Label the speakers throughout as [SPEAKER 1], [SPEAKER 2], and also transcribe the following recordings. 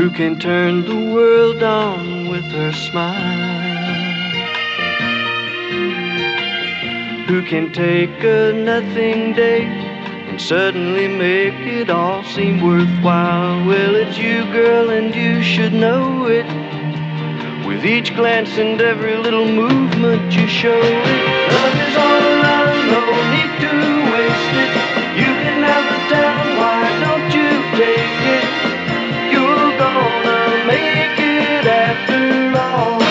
[SPEAKER 1] Who can turn the world on with her smile? Who can take a nothing day and suddenly make it all seem worthwhile? Well, it's you, girl, and you should know it. With each glance and every little movement you show it. Love is all around, no need to waste it. You can have the town, why don't you take it? You're gonna make it after all.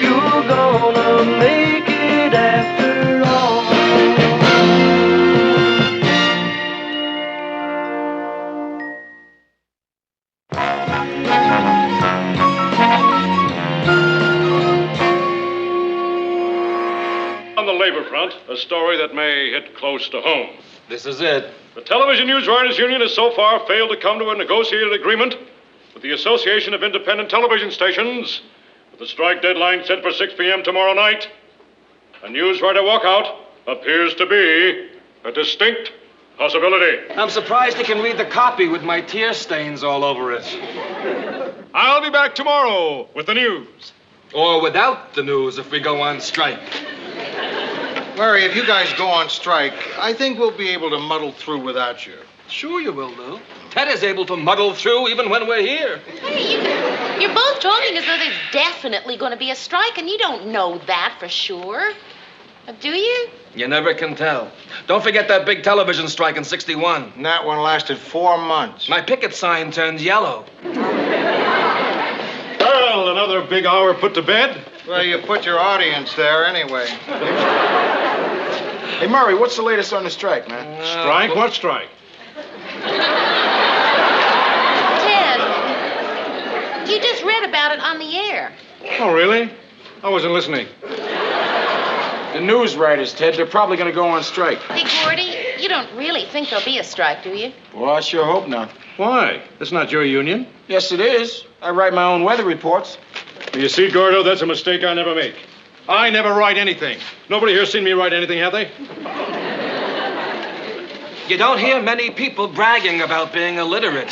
[SPEAKER 1] You're gonna make it after all.
[SPEAKER 2] On the labor front, a story that may hit close to home.
[SPEAKER 3] This is it.
[SPEAKER 2] The Television Newswriters Union has so far failed to come to a negotiated agreement with the Association of Independent Television Stations. With the strike deadline set for 6 p.m. tomorrow night, a newswriter walkout appears to be a distinct possibility.
[SPEAKER 3] I'm surprised you can read the copy with my tear stains all over it.
[SPEAKER 2] I'll be back tomorrow with the news.
[SPEAKER 3] Or without the news if we go on strike.
[SPEAKER 4] Murray, if you guys go on strike, I think we'll be able to muddle through without you.
[SPEAKER 3] Sure you will, Lou. Ted is able to muddle through even when we're here.
[SPEAKER 5] Hey, you're both talking as though there's definitely going to be a strike, and you don't know that for sure. Do you?
[SPEAKER 3] You never can tell. Don't forget that big television strike in '61.
[SPEAKER 4] And that one lasted 4 months.
[SPEAKER 3] My picket sign turned yellow.
[SPEAKER 2] Well, another big hour put to bed.
[SPEAKER 4] Well, you put your audience there anyway.
[SPEAKER 6] Hey, Murray, what's the latest on the strike, man?
[SPEAKER 2] Strike? What strike?
[SPEAKER 5] Ted, you just read about it on the air.
[SPEAKER 2] Oh, really? I wasn't listening.
[SPEAKER 6] The newswriters, Ted, they're probably going to go on strike.
[SPEAKER 5] Hey, Gordy, you don't really think there'll be a strike, do you?
[SPEAKER 6] Well, I sure hope not.
[SPEAKER 2] Why? It's not your union.
[SPEAKER 6] Yes, it is. I write my own weather reports.
[SPEAKER 2] You see, Gordo, that's a mistake I never make. I never write anything. Nobody here's seen me write anything, have they?
[SPEAKER 3] You don't hear many people bragging about being illiterate.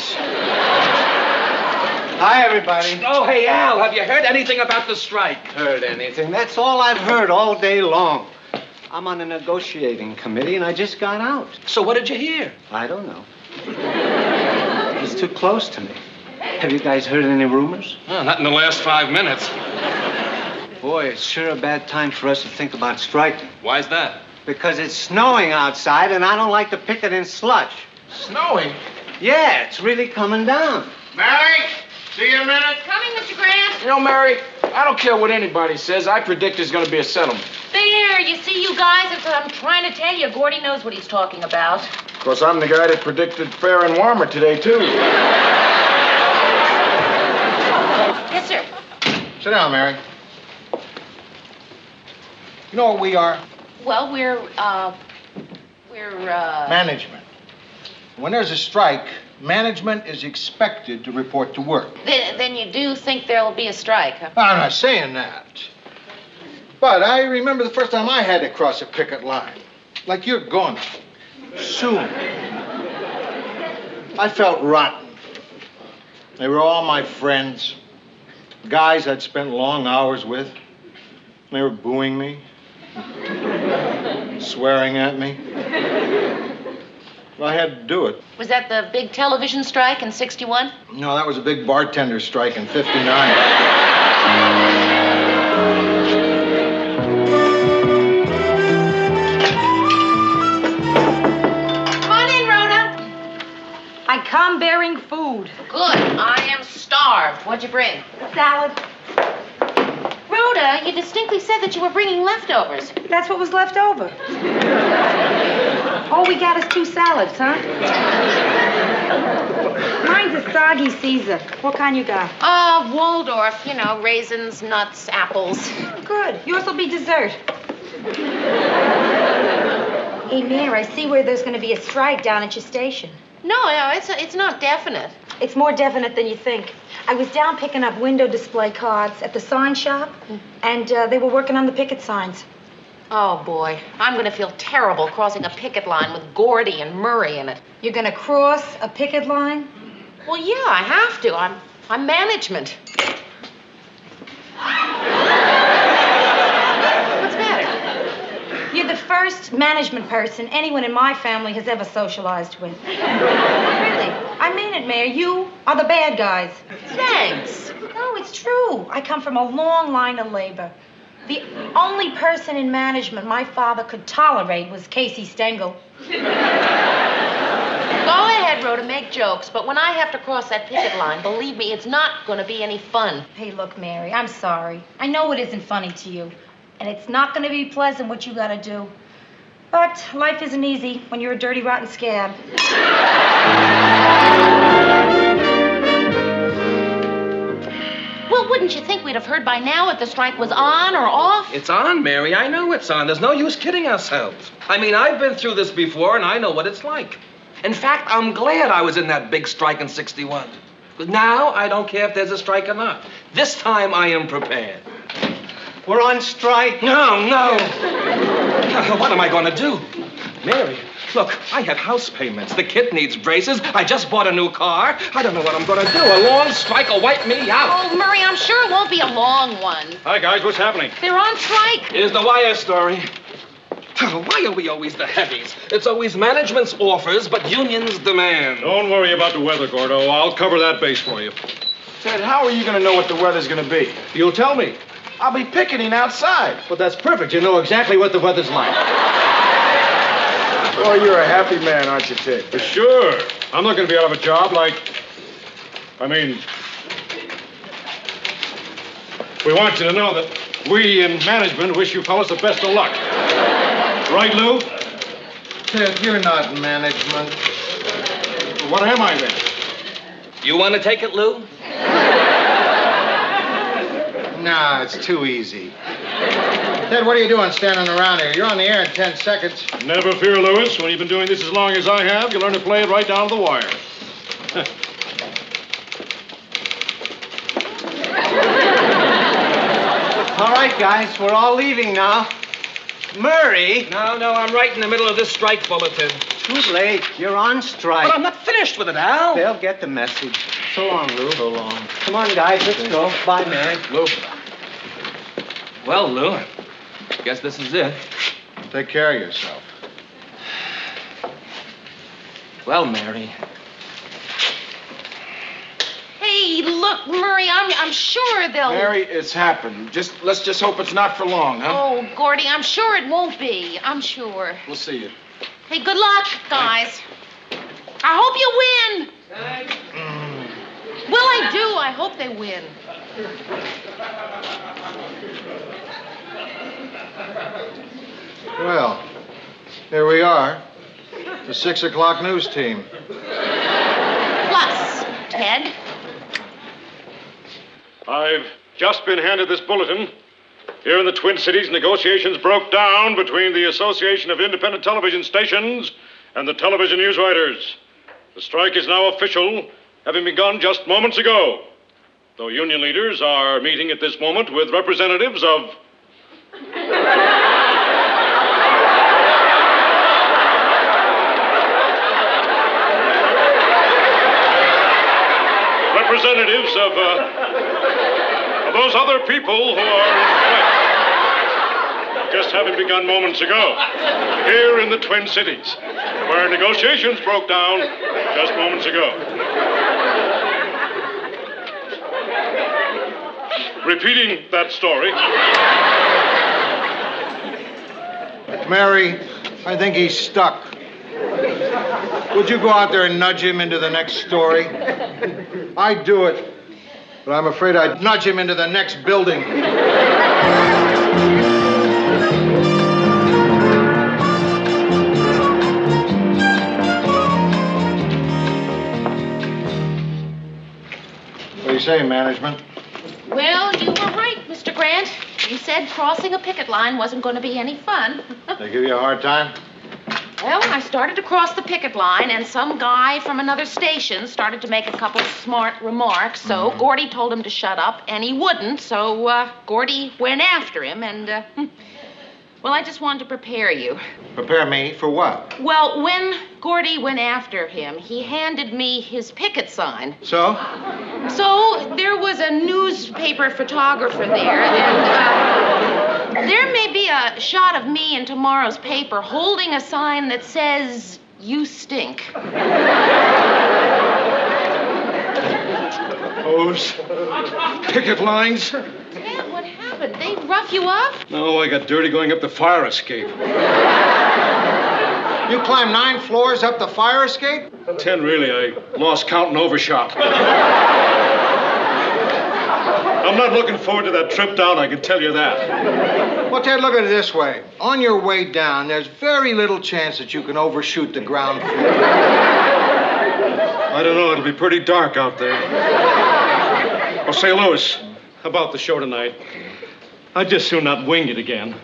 [SPEAKER 7] Hi, everybody.
[SPEAKER 3] Oh, hey, Al, have you heard anything about the strike?
[SPEAKER 7] Heard anything? That's all I've heard all day long. I'm on the negotiating committee, and I just got out.
[SPEAKER 3] So what did you hear?
[SPEAKER 7] I don't know. It's too close to me. Have you guys heard any rumors?
[SPEAKER 3] Oh, not in the last 5 minutes.
[SPEAKER 7] Boy, it's sure a bad time for us to think about striking.
[SPEAKER 3] Why's that?
[SPEAKER 7] Because it's snowing outside, and I don't like to picket in slush.
[SPEAKER 6] Snowing?
[SPEAKER 7] Yeah, it's really coming down.
[SPEAKER 4] Mary, see you in a minute.
[SPEAKER 5] Coming, Mr. Grant.
[SPEAKER 6] You know, Mary, I don't care what anybody says. I predict there's going to be a settlement.
[SPEAKER 5] There, you see, you guys, that's what I'm trying to tell you. Gordy knows what he's talking about.
[SPEAKER 6] Of course, I'm the guy that predicted fair and warmer today, too.
[SPEAKER 5] Yes, sir.
[SPEAKER 4] Sit down, Mary. You know what we are?
[SPEAKER 5] Well, we're
[SPEAKER 4] Management. When there's a strike, management is expected to report to work.
[SPEAKER 5] Then you do think there'll be a strike, huh?
[SPEAKER 4] I'm not saying that. But I remember the first time I had to cross a picket line. Like you're going soon. I felt rotten. They were all my friends. Guys I'd spent long hours with. They were booing me. Swearing at me. Well, I had to do it.
[SPEAKER 5] Was that the big television strike in '61?
[SPEAKER 4] No, that was a big bartender strike in '59.
[SPEAKER 5] Come on in, Rhoda.
[SPEAKER 8] I come bearing food.
[SPEAKER 5] Good. I am starved. What'd you bring?
[SPEAKER 8] Salad.
[SPEAKER 5] Rhoda, you distinctly said that you were bringing leftovers.
[SPEAKER 8] That's what was left over. All we got is 2 salads, huh? Mine's a soggy Caesar. What kind you got?
[SPEAKER 5] Waldorf. You know, raisins, nuts, apples.
[SPEAKER 8] Good. Yours will be dessert. Hey, Mayor, I see where there's going to be a strike down at your station.
[SPEAKER 5] No, it's not definite.
[SPEAKER 8] It's more definite than you think. I was down picking up window display cards at the sign shop, and they were working on the picket signs.
[SPEAKER 5] Oh, boy. I'm going to feel terrible crossing a picket line with Gordy and Murray in it.
[SPEAKER 8] You're gonna cross a picket line?
[SPEAKER 5] Well, yeah, I have to. I'm management. What's the matter?
[SPEAKER 8] You're the first management person anyone in my family has ever socialized with. Really. I mean it, Mayor. You are the bad guys.
[SPEAKER 5] Thanks.
[SPEAKER 8] No, it's true. I come from a long line of labor. The only person in management my father could tolerate was Casey Stengel.
[SPEAKER 5] Go ahead, Rhoda, make jokes, but when I have to cross that picket line, believe me, it's not going to be any fun.
[SPEAKER 8] Hey, look, Mary, I'm sorry. I know it isn't funny to you, and it's not going to be pleasant what you got to do. But life isn't easy when you're a dirty, rotten scab.
[SPEAKER 5] Well, wouldn't you think we'd have heard by now if the strike was on or off?
[SPEAKER 3] It's on, Mary. I know it's on. There's no use kidding ourselves. I mean, I've been through this before, and I know what it's like. In fact, I'm glad I was in that big strike in '61. But now, I don't care if there's a strike or not. This time, I am prepared.
[SPEAKER 7] We're on strike.
[SPEAKER 3] No. What am I going to do? Mary, look, I have house payments. The kid needs braces. I just bought a new car. I don't know what I'm going to do. A long strike will wipe me out.
[SPEAKER 5] Oh, Murray, I'm sure it won't be a long one.
[SPEAKER 2] Hi, guys. What's happening?
[SPEAKER 5] They're on strike.
[SPEAKER 3] Here's the wire story. Why are we always the heavies? It's always management's offers, but unions demand.
[SPEAKER 2] Don't worry about the weather, Gordo. I'll cover that base for you.
[SPEAKER 6] Ted, how are you going to know what the weather's going to be?
[SPEAKER 4] You'll tell me.
[SPEAKER 6] I'll be picketing outside.
[SPEAKER 4] Well, that's perfect. You know exactly what the weather's like.
[SPEAKER 6] Oh, you're a happy man, aren't you, Ted?
[SPEAKER 2] For sure. I'm not going to be out of a job we want you to know that we in management wish you fellas the best of luck. Right, Lou?
[SPEAKER 4] Ted, you're not management.
[SPEAKER 2] What am I then?
[SPEAKER 3] You want to take it, Lou?
[SPEAKER 4] Nah, it's too easy. Ted, what are you doing standing around here? You're on the air in 10 seconds.
[SPEAKER 2] Never fear, Lewis. When you've been doing this as long as I have, you'll learn to play it right down to the wire.
[SPEAKER 7] All right, guys, we're all leaving now. Murray.
[SPEAKER 3] No, I'm right in the middle of this strike bulletin.
[SPEAKER 7] Too late. You're on strike.
[SPEAKER 3] But I'm not finished with it, Al.
[SPEAKER 7] They'll get the message. So long, Lou. So long. Come on, guys, let's go. Bye, Mary.
[SPEAKER 3] Lou. Well, Lou, I guess this is it.
[SPEAKER 4] Take care of yourself.
[SPEAKER 3] Well, Mary.
[SPEAKER 5] Hey, look, Murray, I'm sure they'll...
[SPEAKER 6] Mary, it's happened. Let's just hope it's not for long, huh?
[SPEAKER 5] Oh, Gordy, I'm sure it won't be. I'm sure.
[SPEAKER 6] We'll see you.
[SPEAKER 5] Hey, good luck, guys. I hope you win.
[SPEAKER 3] Thanks.
[SPEAKER 5] Well, I do. I hope they win.
[SPEAKER 4] Well, here we are. The 6 o'clock news team.
[SPEAKER 5] Plus, Ted.
[SPEAKER 2] I've just been handed this bulletin. Here in the Twin Cities, negotiations broke down between the Association of Independent Television Stations and the television newswriters. The strike is now official, having begun just moments ago. Though union leaders are meeting at this moment with representatives of... representatives of those other people who are in strike. Just having begun moments ago, here in the Twin Cities, where negotiations broke down just moments ago. Repeating that story.
[SPEAKER 4] Mary, I think he's stuck. Would you go out there and nudge him into the next story? I'd do it, but I'm afraid I'd nudge him into the next building. What do you say, management?
[SPEAKER 5] Well, you were right, Mr. Grant. You said crossing a picket line wasn't going to be any fun.
[SPEAKER 4] They give you a hard time?
[SPEAKER 5] Well, I started to cross the picket line, and some guy from another station started to make a couple smart remarks, so Gordy told him to shut up, and he wouldn't, so Gordy went after him, and, Well, I just wanted to prepare you.
[SPEAKER 4] Prepare me for what?
[SPEAKER 5] Well, when Gordy went after him, he handed me his picket sign.
[SPEAKER 4] So?
[SPEAKER 5] So there was a newspaper photographer there, and there may be a shot of me in tomorrow's paper holding a sign that says, "You stink."
[SPEAKER 2] Those picket lines?
[SPEAKER 5] Ted, what happened? They rough you up?
[SPEAKER 2] No, I got dirty going up the fire escape.
[SPEAKER 4] You climbed 9 floors up the fire escape?
[SPEAKER 2] 10, really. I lost count and overshot. I'm not looking forward to that trip down, I can tell you that.
[SPEAKER 4] Well, Ted, look at it this way. On your way down, there's very little chance that you can overshoot the ground floor.
[SPEAKER 2] I don't know. It'll be pretty dark out there. Oh, say, Louis, how about the show tonight? I'd just soon not wing it again.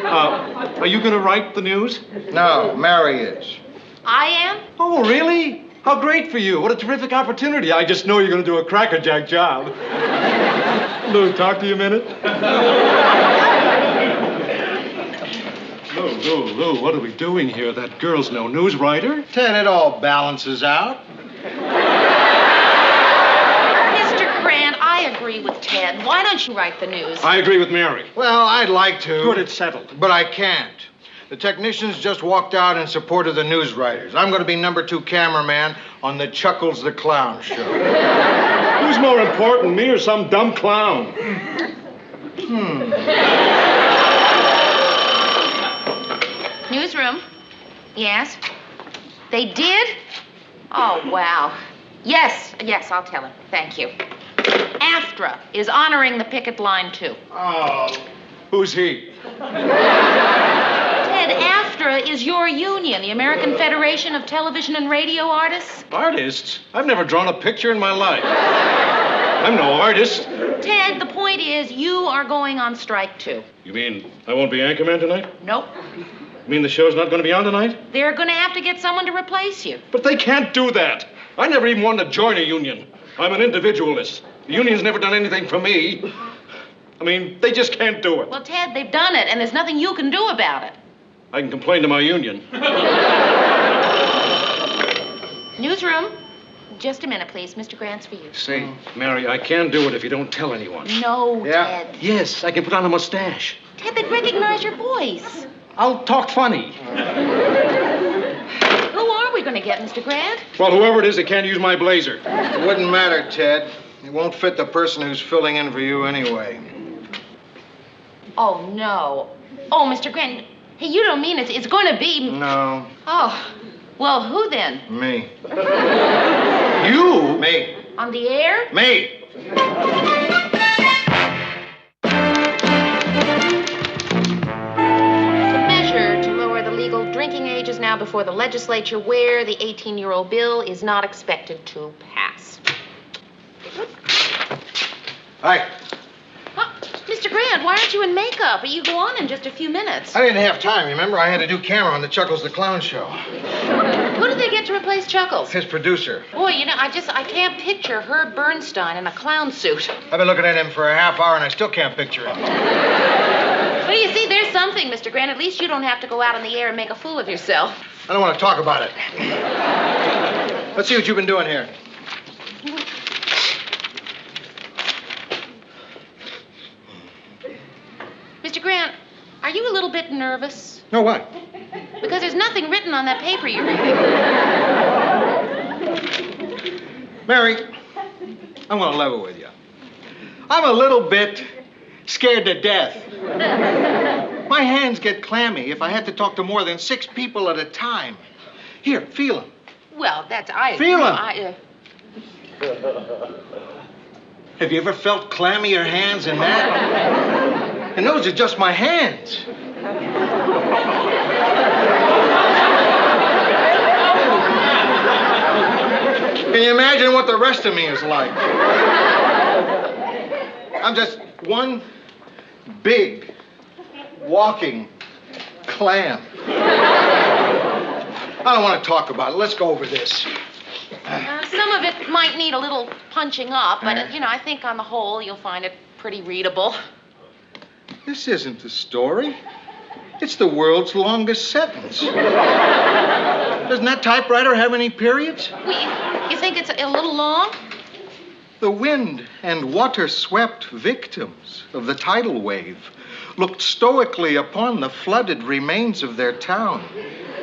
[SPEAKER 2] Are you going to write the news?
[SPEAKER 4] No, Mary is.
[SPEAKER 5] I am?
[SPEAKER 2] Oh, really? How great for you. What a terrific opportunity. I just know you're going to do a crackerjack job. Lou, talk to you a minute. Lou, what are we doing here? That girl's no news writer.
[SPEAKER 4] Ted, it all balances out.
[SPEAKER 5] Mr. Grant, I agree with Ted. Why don't you write the news?
[SPEAKER 2] I agree with Mary.
[SPEAKER 4] Well, I'd like to.
[SPEAKER 2] Good, it's settled.
[SPEAKER 4] But I can't. The technicians just walked out in support of the newswriters. I'm going to be number 2 cameraman on the Chuckles the Clown show.
[SPEAKER 2] Who's more important, me or some dumb clown?
[SPEAKER 5] Newsroom? Yes? They did? Oh, wow. Yes, I'll tell him. Thank you. AFTRA is honoring the picket line, too.
[SPEAKER 2] Oh. Who's he?
[SPEAKER 5] Ted, AFTRA is your union, the American Federation of Television and Radio Artists.
[SPEAKER 2] Artists? I've never drawn a picture in my life. I'm no artist.
[SPEAKER 5] Ted, the point is you are going on strike, too.
[SPEAKER 2] You mean I won't be anchorman tonight?
[SPEAKER 5] Nope.
[SPEAKER 2] You mean the show's not going to be on tonight?
[SPEAKER 5] They're going to have to get someone to replace you.
[SPEAKER 2] But they can't do that. I never even wanted to join a union. I'm an individualist. The union's never done anything for me. I mean, they just can't do it.
[SPEAKER 5] Well, Ted, they've done it, and there's nothing you can do about it.
[SPEAKER 2] I can complain to my union.
[SPEAKER 5] Newsroom. Just a minute, please. Mr. Grant's for you.
[SPEAKER 2] Say, Mary, I can do it if you don't tell anyone.
[SPEAKER 5] No,
[SPEAKER 4] Yeah.
[SPEAKER 5] Ted.
[SPEAKER 2] Yes, I can put on a mustache.
[SPEAKER 5] Ted, they'd recognize your voice.
[SPEAKER 2] I'll talk funny.
[SPEAKER 5] Who are we going to get, Mr. Grant?
[SPEAKER 2] Well, whoever it is, they can't use my blazer.
[SPEAKER 4] It wouldn't matter, Ted. It won't fit the person who's filling in for you anyway.
[SPEAKER 5] Oh, no. Oh, Mr. Grant. Hey, you don't mean it's going to be...
[SPEAKER 4] No,
[SPEAKER 5] Oh. Well, who then?
[SPEAKER 4] me.
[SPEAKER 2] You?
[SPEAKER 4] Me.
[SPEAKER 5] On the air?
[SPEAKER 4] Me.
[SPEAKER 5] To lower the legal drinking age is now before the legislature, where the 18-year-old bill is not expected to pass.
[SPEAKER 4] Hi.
[SPEAKER 5] Huh? Mr. Grant, why aren't you in makeup? You go on in just a few minutes.
[SPEAKER 4] I didn't have time, remember? I had to do camera on the Chuckles the Clown show.
[SPEAKER 5] Who did they get to replace Chuckles?
[SPEAKER 4] His producer.
[SPEAKER 5] Boy, you know, I can't picture Herb Bernstein in a clown suit.
[SPEAKER 4] I've been looking at him for a half hour and I still can't picture him.
[SPEAKER 5] Well, you see, there's something, Mr. Grant. At least you don't have to go out on the air and make a fool of yourself.
[SPEAKER 4] I don't want to talk about it. Let's see what you've been doing here.
[SPEAKER 5] Mr. Grant, are you a little bit nervous?
[SPEAKER 4] No, what?
[SPEAKER 5] Because there's nothing written on that paper you're reading.
[SPEAKER 4] Mary, I'm going to level with you. I'm a little bit scared to death. My hands get clammy if I have to talk to more than 6 people at a time. Here, feel them.
[SPEAKER 5] Well, that's...
[SPEAKER 4] Feel 'em.
[SPEAKER 5] I
[SPEAKER 4] Have you ever felt clammier hands than that? And those are just my hands. Can you imagine what the rest of me is like? I'm just one big walking clam. I don't want to talk about it. Let's go over this.
[SPEAKER 5] some of it might need a little punching up, but, I think on the whole you'll find it pretty readable.
[SPEAKER 4] This isn't the story. It's the world's longest sentence. Doesn't that typewriter have any periods?
[SPEAKER 5] You think it's a little long?
[SPEAKER 4] The wind and water-swept victims of the tidal wave looked stoically upon the flooded remains of their town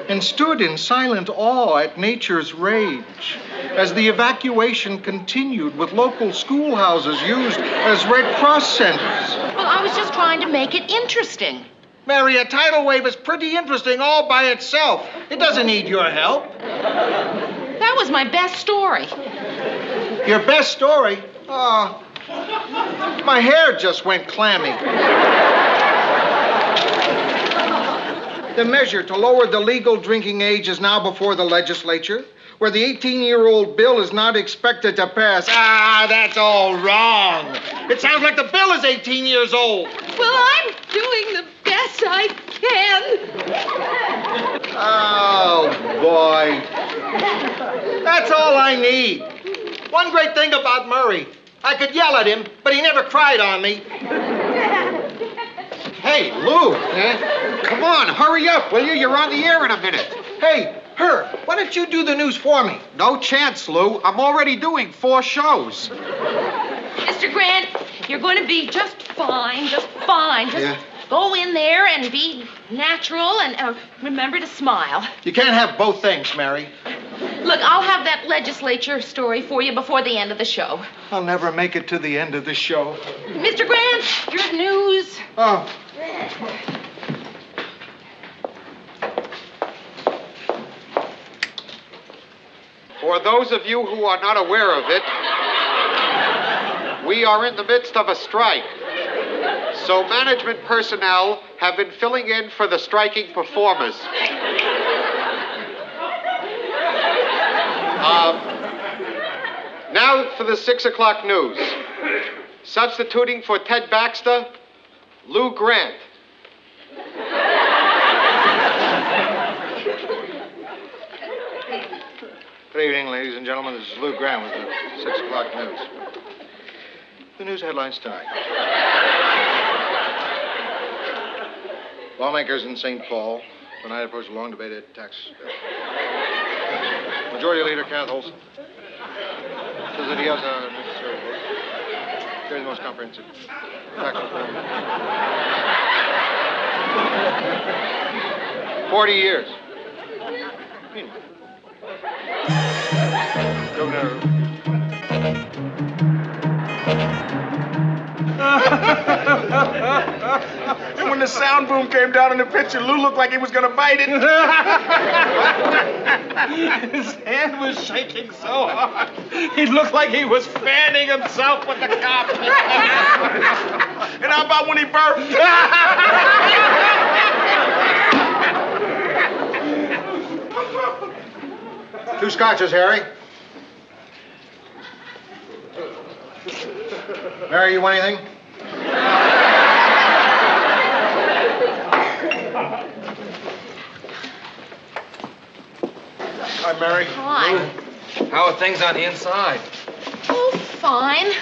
[SPEAKER 4] and stood in silent awe at nature's rage as the evacuation continued with local schoolhouses used as Red Cross centers.
[SPEAKER 5] Well, I was just trying to make it interesting.
[SPEAKER 4] Mary, a tidal wave is pretty interesting all by itself. It doesn't need your help.
[SPEAKER 5] That was my best story.
[SPEAKER 4] Your best story? Oh, my hair just went clammy. The measure to lower the legal drinking age is now before the legislature, where the 18-year-old bill is not expected to pass. Ah, that's all wrong. It sounds like the bill is 18 years old.
[SPEAKER 5] Well, I'm doing the best I can.
[SPEAKER 4] Oh, boy. That's all I need. One great thing about Murray, I could yell at him, but he never cried on me. Hey, Lou. Come on, hurry up, will you? You're on the air in a minute. Hey, Herb, why don't you do the news for me?
[SPEAKER 7] No chance, Lou. I'm already doing 4 shows.
[SPEAKER 5] Mr. Grant, you're going to be just fine, just fine. Just go in there and be natural and remember to smile.
[SPEAKER 4] You can't have both things, Mary.
[SPEAKER 5] Look, I'll have that legislature story for you before the end of the show.
[SPEAKER 4] I'll never make it to the end of the show.
[SPEAKER 5] Mr. Grant, your news.
[SPEAKER 4] Oh.
[SPEAKER 7] For those of you who are not aware of it, we are in the midst of a strike. So management personnel have been filling in for the striking performers. Now for the 6 o'clock news. Substituting for Ted Baxter, Lou Grant.
[SPEAKER 4] Good evening, ladies and gentlemen. This is Lou Grant with the 6 o'clock news. The news headlines tonight. Lawmakers in St. Paul tonight approach a long debated tax bill. Majority Leader Kenneth Olson says that he has a necessary vote. Carry the most comprehensive tax reform. 40 years. Meanwhile, Governor.
[SPEAKER 6] And when the sound boom came down in the picture, Lou looked like he was gonna bite it. His hand was shaking so hard. He looked like he was fanning himself with the carpet. And how about when he burped?
[SPEAKER 4] 2 scotches, Harry. Mary, you want anything? Hi, Mary.
[SPEAKER 5] Hi.
[SPEAKER 3] How are things on the inside?
[SPEAKER 5] Oh, fine.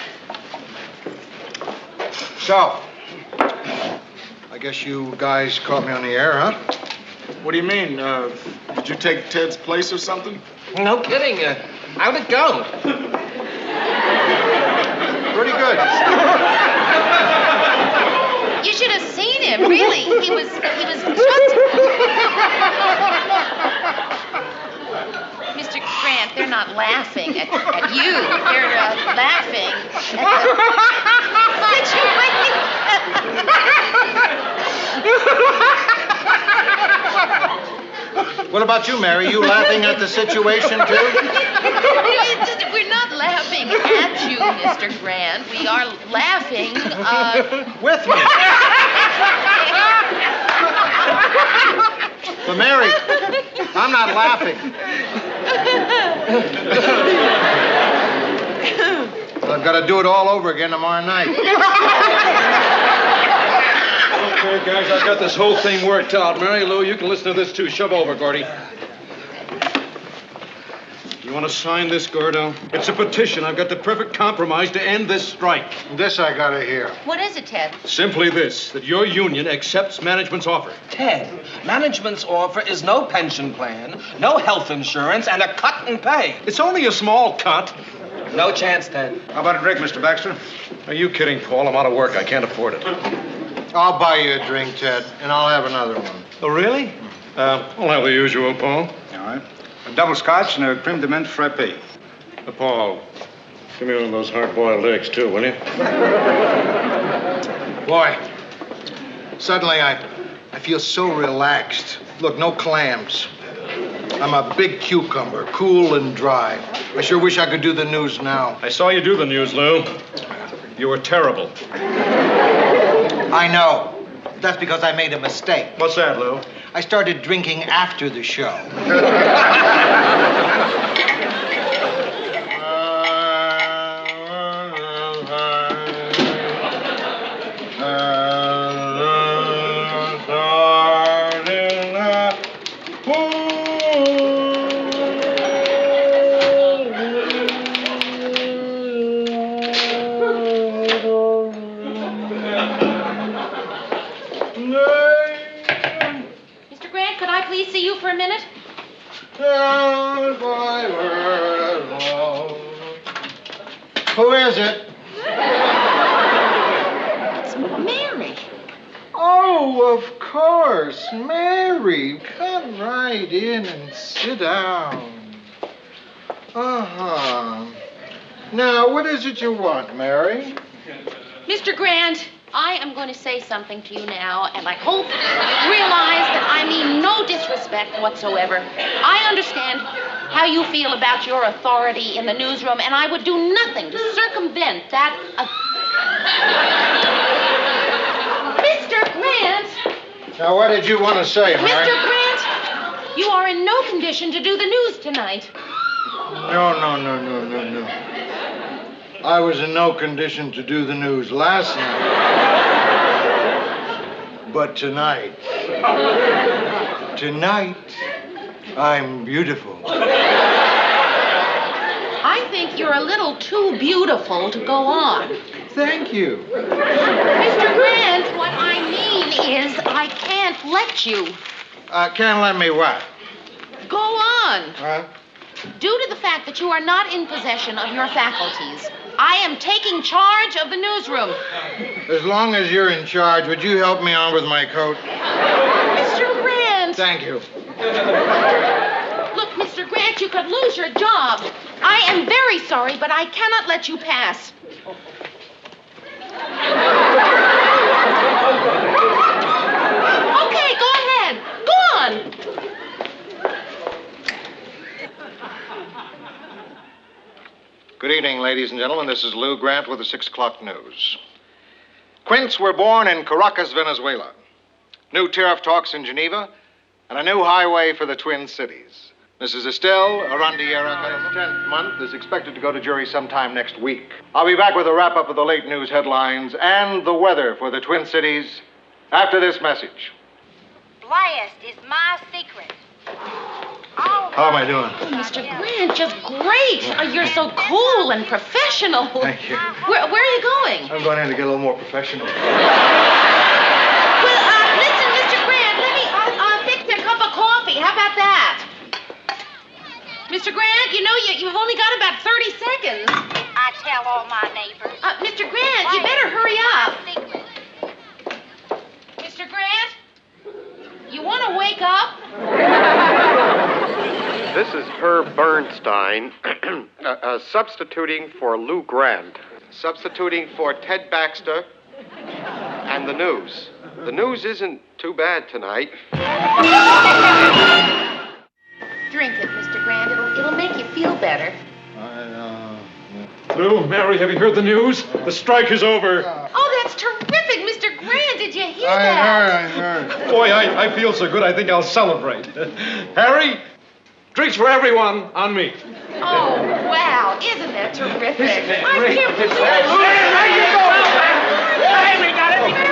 [SPEAKER 4] So, I guess you guys caught me on the air, huh?
[SPEAKER 6] What do you mean? Did you take Ted's place or something?
[SPEAKER 3] No kidding. How'd it go?
[SPEAKER 4] Pretty good.
[SPEAKER 5] You should have seen him, really. He was just... Mr. Grant, they're not laughing at you. They're laughing at the situation.
[SPEAKER 4] What about you, Mary? You laughing at the situation, too?
[SPEAKER 5] We're not laughing at you, Mr. Grant. We are laughing,
[SPEAKER 4] With me. But, Mary, I'm not laughing. Well, I've got to do it all over again tomorrow night.
[SPEAKER 9] Okay, guys, I've got this whole thing worked out. Mary Lou, you can listen to this, too. Shove over, Gordy. You want to sign this, Gordo? It's a petition. I've got the perfect compromise to end this strike.
[SPEAKER 4] This I gotta hear.
[SPEAKER 5] What is it, Ted?
[SPEAKER 9] Simply this, that your union accepts management's offer.
[SPEAKER 3] Ted, management's offer is no pension plan, no health insurance, and a cut in pay.
[SPEAKER 9] It's only a small cut.
[SPEAKER 3] No chance, Ted.
[SPEAKER 9] How about a drink, Mr. Baxter? Are you kidding, Paul? I'm out of work. I can't afford it.
[SPEAKER 4] I'll buy you a drink, Ted, and I'll have another one.
[SPEAKER 9] Oh, really? I'll have the usual, Paul.
[SPEAKER 10] All right. A double scotch and a creme de menthe frappe.
[SPEAKER 9] Paul, give me one of those hard-boiled eggs, too, will you?
[SPEAKER 4] Boy, suddenly I feel so relaxed. Look, no clams. I'm a big cucumber, cool and dry. I sure wish I could do the news now.
[SPEAKER 9] I saw you do the news, Lou. You were terrible.
[SPEAKER 4] I know. That's because I made a mistake.
[SPEAKER 9] What's that, Lou?
[SPEAKER 4] I started drinking after the show.
[SPEAKER 5] For a minute?
[SPEAKER 4] Who is it?
[SPEAKER 5] It's Mary.
[SPEAKER 4] Oh, of course, Mary. Come right in and sit down. Uh-huh. Now, what is it you want, Mary?
[SPEAKER 5] Mr. Grant, I am going to say something to you now, and I hope you realize that I mean no disrespect whatsoever. I understand how you feel about your authority in the newsroom, and I would do nothing to circumvent that. Mr. Grant!
[SPEAKER 4] Now, what did you want to say, Mary?
[SPEAKER 5] Mr. Grant, you are in no condition to do the news tonight.
[SPEAKER 4] No. I was in no condition to do the news last night. But tonight, I'm beautiful.
[SPEAKER 5] I think you're a little too beautiful to go on.
[SPEAKER 4] Thank you.
[SPEAKER 5] Mr. Grant, what I mean is I can't let you.
[SPEAKER 4] Can't let me what?
[SPEAKER 5] Go on.
[SPEAKER 4] Huh?
[SPEAKER 5] Due to the fact that you are not in possession of your faculties, I am taking charge of the newsroom.
[SPEAKER 4] As long as you're in charge, would you help me on with my coat?
[SPEAKER 5] Mr. Grant!
[SPEAKER 4] Thank you.
[SPEAKER 5] Look, Mr. Grant, you could lose your job. I am very sorry, but I cannot let you pass. Okay, go ahead. Go on.
[SPEAKER 4] Good evening, ladies and gentlemen. This is Lou Grant with the 6 o'clock news. Quints were born in Caracas, Venezuela. New tariff talks in Geneva, and a new highway for the Twin Cities. Mrs. Estelle Arandiera's 10th month is expected to go to jury sometime next week. I'll be back with a wrap-up of the late news headlines and the weather for the Twin Cities after this message.
[SPEAKER 8] Blast is my secret.
[SPEAKER 4] How am I doing?
[SPEAKER 5] Oh, Mr. Grant, just great. You're so cool and professional.
[SPEAKER 4] Thank you.
[SPEAKER 5] Where are you going?
[SPEAKER 4] I'm going in to get a little more professional.
[SPEAKER 5] Well, listen, Mr. Grant, I'll fix you a cup of coffee. How about that? Mr. Grant, you know you've only got about 30 seconds.
[SPEAKER 8] I tell all my neighbors.
[SPEAKER 5] Mr. Grant, you better hurry up. Mr. Grant, you want to wake up?
[SPEAKER 11] This is Herb Bernstein, substituting for Lou Grant. Substituting for Ted Baxter and the news. The news isn't too bad tonight.
[SPEAKER 5] Drink it, Mr. Grant. It'll make you feel better.
[SPEAKER 9] Lou, Mary, have you heard the news? The strike is over.
[SPEAKER 5] Oh, that's terrific, Mr. Grant. Did you hear
[SPEAKER 4] I
[SPEAKER 5] that?
[SPEAKER 4] heard.
[SPEAKER 9] Boy, I feel so good, I think I'll celebrate. Harry, drinks for everyone on me.
[SPEAKER 5] Oh, wow. Isn't that terrific? I can't believe it.
[SPEAKER 6] Hey, we got it.